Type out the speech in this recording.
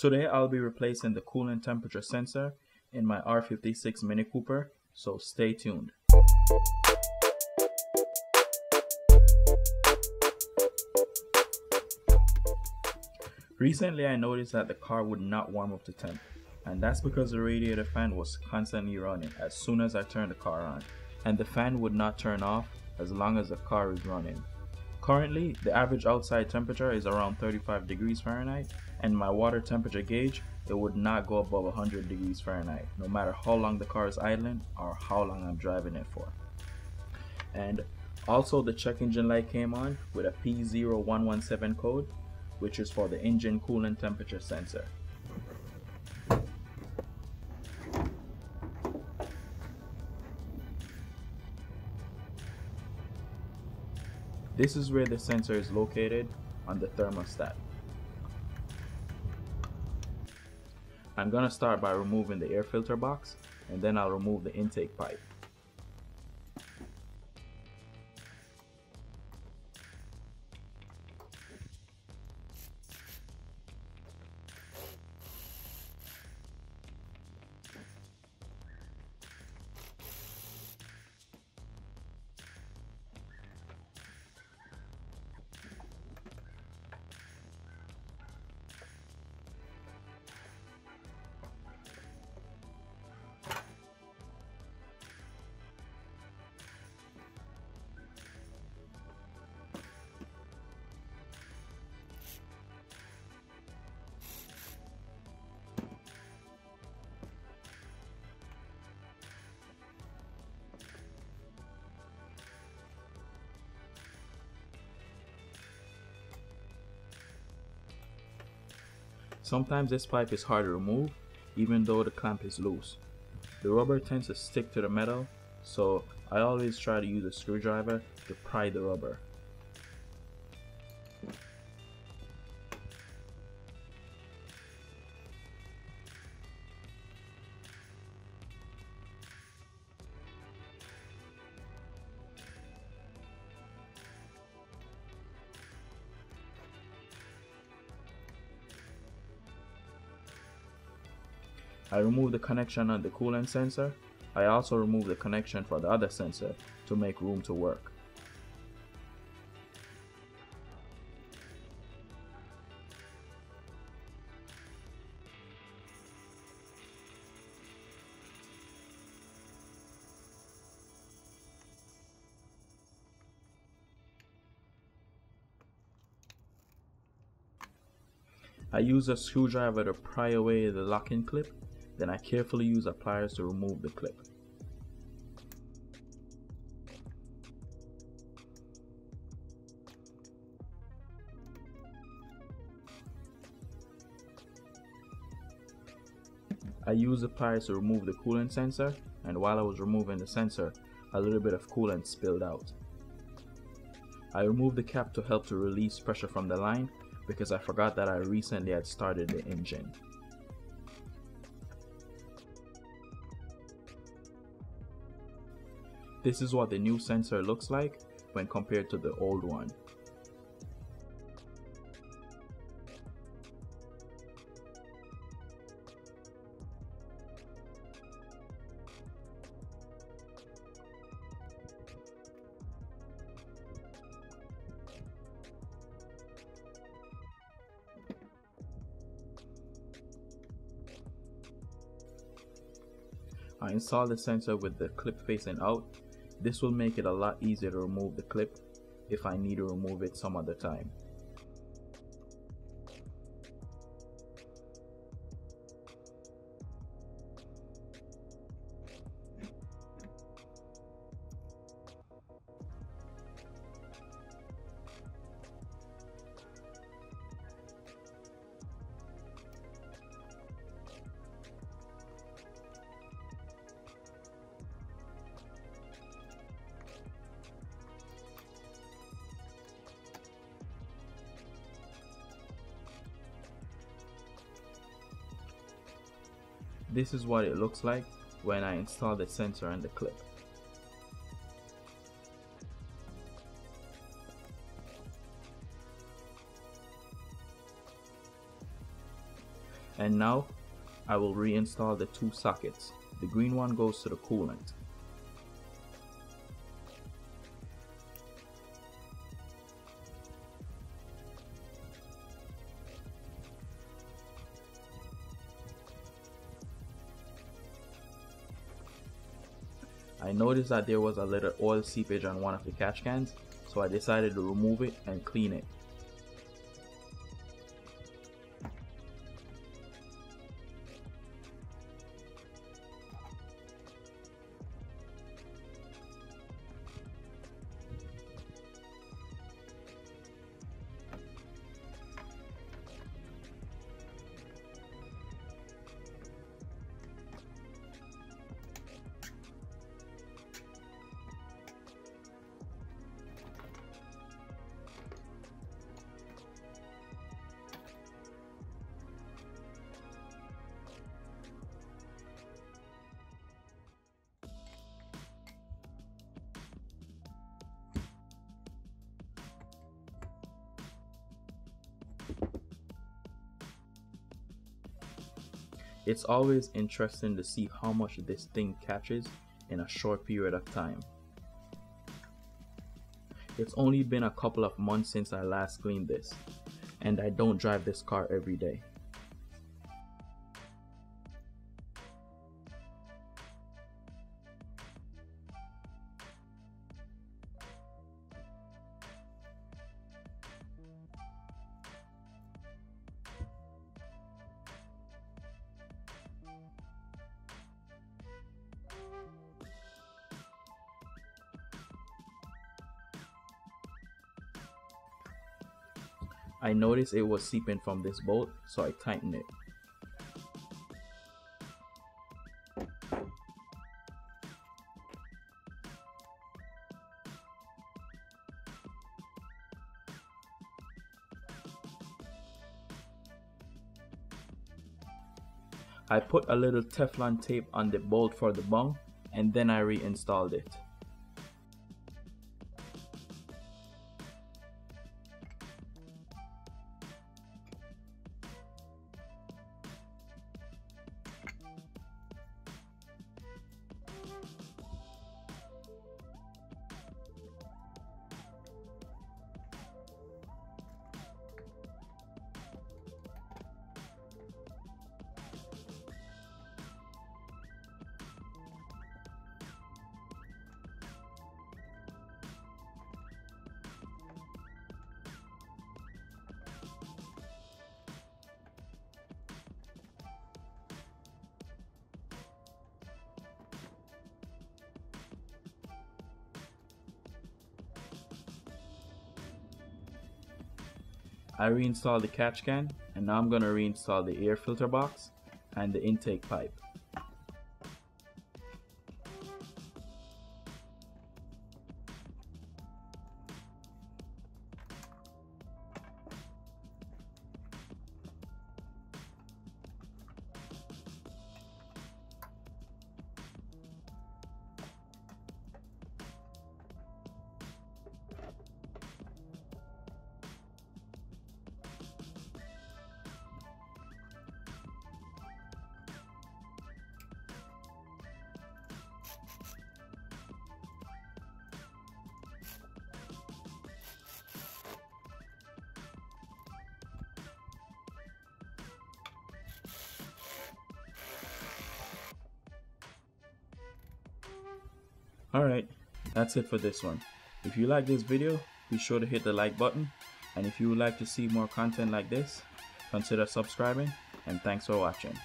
Today I'll be replacing the coolant temperature sensor in my R56 Mini Cooper, so stay tuned. Recently I noticed that the car would not warm up to temp, and that's because the radiator fan was constantly running as soon as I turned the car on, and the fan would not turn off as long as the car is running. Currently, the average outside temperature is around 35 degrees Fahrenheit, and my water temperature gauge, it would not go above 100 degrees Fahrenheit, no matter how long the car is idling or how long I'm driving it for. And also the check engine light came on with a P0117 code, which is for the engine coolant temperature sensor. This is where the sensor is located on the thermostat. I'm gonna start by removing the air filter box, and then I'll remove the intake pipe. Sometimes this pipe is hard to remove, even though the clamp is loose. The rubber tends to stick to the metal, so I always try to use a screwdriver to pry the rubber. I removed the connection on the coolant sensor. I also removed the connection for the other sensor to make room to work. I use a screwdriver to pry away the locking clip. Then I carefully use pliers to remove the clip. I used the pliers to remove the coolant sensor, and while I was removing the sensor, a little bit of coolant spilled out. I removed the cap to help to release pressure from the line because I forgot that I recently had started the engine. This is what the new sensor looks like when compared to the old one. I installed the sensor with the clip facing out. This will make it a lot easier to remove the clip if I need to remove it some other time. This is what it looks like when I install the sensor and the clip. And now I will reinstall the two sockets. The green one goes to the coolant. I noticed that there was a little oil seepage on one of the catch cans, so I decided to remove it and clean it. It's always interesting to see how much this thing catches in a short period of time. It's only been a couple of months since I last cleaned this, and I don't drive this car every day. I noticed it was seeping from this bolt, so I tightened it. I put a little Teflon tape on the bolt for the bung, and then I reinstalled it. I reinstalled the catch can, and now I'm going to reinstall the air filter box and the intake pipe. Alright, that's it for this one. If you like this video, be sure to hit the like button, and if you would like to see more content like this, consider subscribing, and thanks for watching.